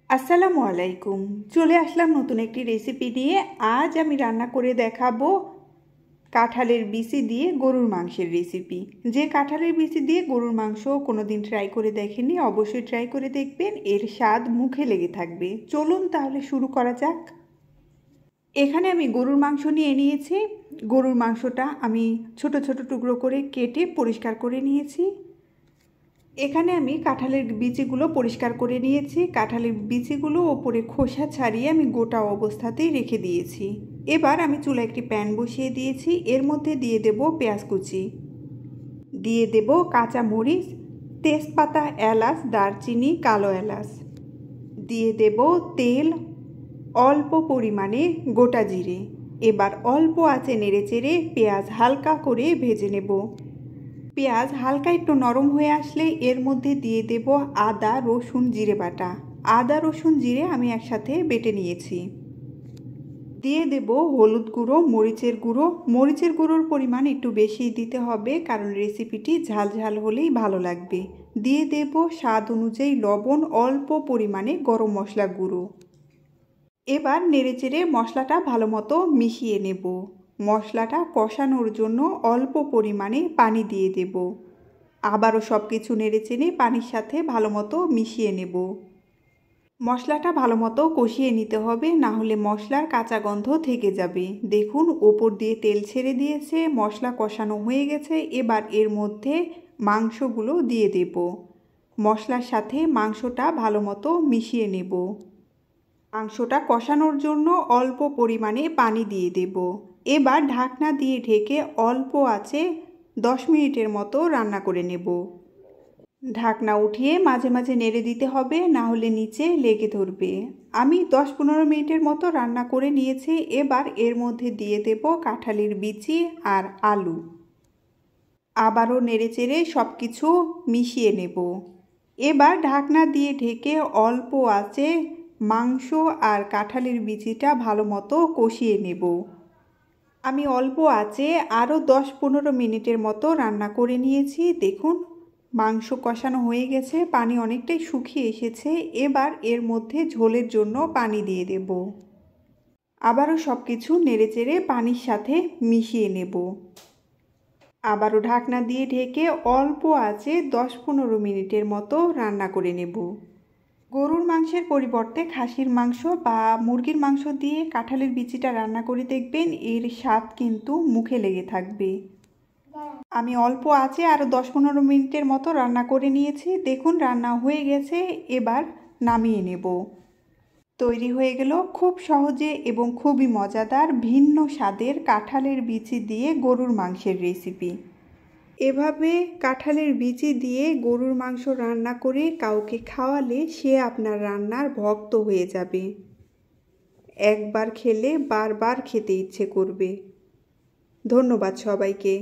আসসালামু আলাইকুম। চলে আসলাম নতুন একটি রেসিপি নিয়ে। আজ আমি রান্না করে দেখাবো কাঁঠালের বিচি দিয়ে গরুর মাংসের রেসিপি। যে কাঁঠালের বিচি দিয়ে গরুর মাংস কোনোদিন ট্রাই করে দেখেননি, অবশ্যই ট্রাই করে দেখবেন, এর স্বাদ মুখে লেগে থাকবে। চলুন তাহলে শুরু করা যাক। এখানে আমি গরুর মাংস নিয়ে নিয়েছি। গরুর মাংসটা আমি ছোট ছোট টুকরো করে কেটে পরিষ্কার করে নিয়েছি। এখানে আমি কাঁঠালের বিচিগুলো পরিষ্কার করে নিয়েছি। কাঁঠালের বিচিগুলো ওপরে খোসা ছাড়িয়ে আমি গোটা অবস্থাতেই রেখে দিয়েছি। এবার আমি চুলায় একটি প্যান বসিয়ে দিয়েছি। এর মধ্যে দিয়ে দেব পেঁয়াজ কুচি, দিয়ে দেব কাঁচা মরিচ, তেজপাতা, এলাচ, দারচিনি, কালো এলাচ, দিয়ে দেব তেল, অল্প পরিমাণে গোটা জিরে। এবার অল্প আঁচে নেড়েচেড়ে পেঁয়াজ হালকা করে ভেজে নেব। পেঁয়াজ হালকা একটু নরম হয়ে আসলে এর মধ্যে দিয়ে দেব আদা, রসুন, জিরে বাটা। আদা, রসুন, জিরে আমি একসাথে বেটে নিয়েছি। দিয়ে দেব হলুদ গুঁড়ো, মরিচের গুঁড়ো। মরিচের গুঁড়োর পরিমাণ একটু বেশি দিতে হবে, কারণ রেসিপিটি ঝাল ঝাল হলেই ভালো লাগবে। দিয়ে দেব স্বাদ অনুযায়ী লবণ, অল্প পরিমাণে গরম মশলা গুঁড়ো। এবার নেড়েচেড়ে মশলাটা ভালো মতো মিশিয়ে নেব। মশলাটা কষানোর জন্য অল্প পরিমাণে পানি দিয়ে দেব। আবারও সব কিছু নেড়েচেড়ে পানির সাথে ভালো মতো মিশিয়ে নেব। মশলাটা ভালো মতো কষিয়ে নিতে হবে, না হলে মশলার কাঁচা গন্ধ থেকে যাবে। দেখুন ওপর দিয়ে তেল ছেড়ে দিয়েছে, মশলা কষানো হয়ে গেছে। এবার এর মধ্যে মাংসগুলো দিয়ে দেব। মশলার সাথে মাংসটা ভালো মতো মিশিয়ে নেব। মাংসটা কষানোর জন্য অল্প পরিমাণে পানি দিয়ে দেব। এবার ঢাকনা দিয়ে ঢেকে অল্প আঁচে 10 মিনিটের মতো রান্না করে নেব। ঢাকনা উঠিয়ে মাঝে মাঝে নেড়ে দিতে হবে, না হলে নিচে লেগে ধরবে। আমি 10-15 মিনিটের মতো রান্না করে নিয়েছি। এবার এর মধ্যে দিয়ে দেব কাঁঠালের বিচি আর আলু। আবারও নেড়েচেড়ে সব কিছু মিশিয়ে নেব। এবার ঢাকনা দিয়ে ঢেকে অল্প আঁচে মাংস আর কাঁঠালের বিচিটা ভালো মতো কষিয়ে নেব। আমি অল্প আঁচে আরও 10-15 মিনিটের মতো রান্না করে নিয়েছি। দেখুন মাংস কষানো হয়ে গেছে, পানি অনেকটাই শুকিয়ে এসেছে। এবার এর মধ্যে ঝোলের জন্য পানি দিয়ে দেব। আবারও সব কিছু নেড়েচেড়ে পানির সাথে মিশিয়ে নেব। আবারও ঢাকনা দিয়ে ঢেকে অল্প আঁচে 10-15 মিনিটের মতো রান্না করে নেব। গরুর মাংসের পরিবর্তে খাসির মাংস বা মুরগির মাংস দিয়ে কাঁঠালের বিচিটা রান্না করে দেখবেন, এর স্বাদ কিন্তু মুখে লেগে থাকবে। আমি অল্প আঁচে আরও 10-15 মিনিটের মতো রান্না করে নিয়েছি। দেখুন রান্না হয়ে গেছে। এবার নামিয়ে নেব। তৈরি হয়ে গেল খুব সহজে এবং খুবই মজাদার ভিন্ন স্বাদের কাঁঠালের বিচি দিয়ে গরুর মাংসের রেসিপি। এভাবে কাঁঠালের বিচি দিয়ে গরুর মাংস রান্না করে কাউকে খাওয়ালে সে আপনার রান্নার ভক্ত হয়ে যাবে। একবার খেলে বারবার খেতে ইচ্ছে করবে। ধন্যবাদ সবাইকে।